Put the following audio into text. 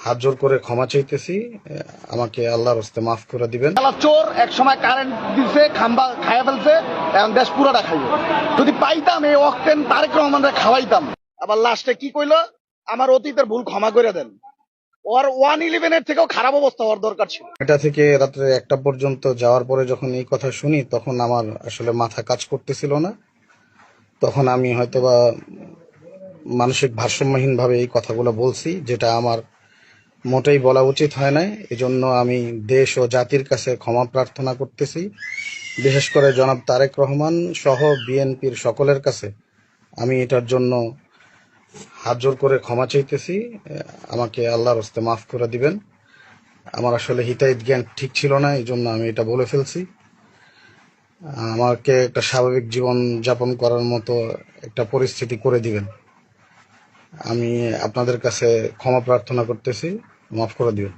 হাত জোর করে ক্ষমা চাইতেছি। আমাকে আল্লাহর হস্তে মাফ করে দিবেন। চোর এক সময় কারেন্ট দিছে, খাম্বা খাইয়া ফেলছে, এখন দেশ পুরোটা খাইব। যদি পাইতাম এই অক্টেন তারেক রহমানরে খাওয়াইতাম। আবার লাস্টে কি কইলো, আমার অতীতের ভুল ক্ষমা করে দেন। ওর 111 থেকেও খারাপ অবস্থা হওয়ার দরকার ছিল। এটা থেকে রাত্রে 1টা পর্যন্ত যাওয়ার পরে যখন এই কথা শুনি, তখন আমার আসলে মাথা কাজ করতেছিল না। তখন আমি হয়তোবা মানসিক ভারসাম্যহীনভাবে এই কথাগুলো বলছি, যেটা আমার মোটেই বলা উচিত হয় নাই। এজন্য আমি দেশ ও জাতির কাছে ক্ষমা প্রার্থনা করতেছি। বিশেষ করে জনাব তারেক রহমান সহ বিএনপির সকলের কাছে আমি এটার জন্য হাত জোর করে ক্ষমা চাইতেছি। আমাকে আল্লাহর হস্তে মাফ করে দিবেন। আমার আসলে হিতাহিত জ্ঞান ঠিক ছিল না, এই জন্য আমি এটা বলে ফেলছি। আমাকে একটা স্বাভাবিক জীবন যাপন করার মতো একটা পরিস্থিতি করে দিবেন। আমি আপনাদের কাছে ক্ষমা প্রার্থনা করতেছি, মাফ করে দিবেন।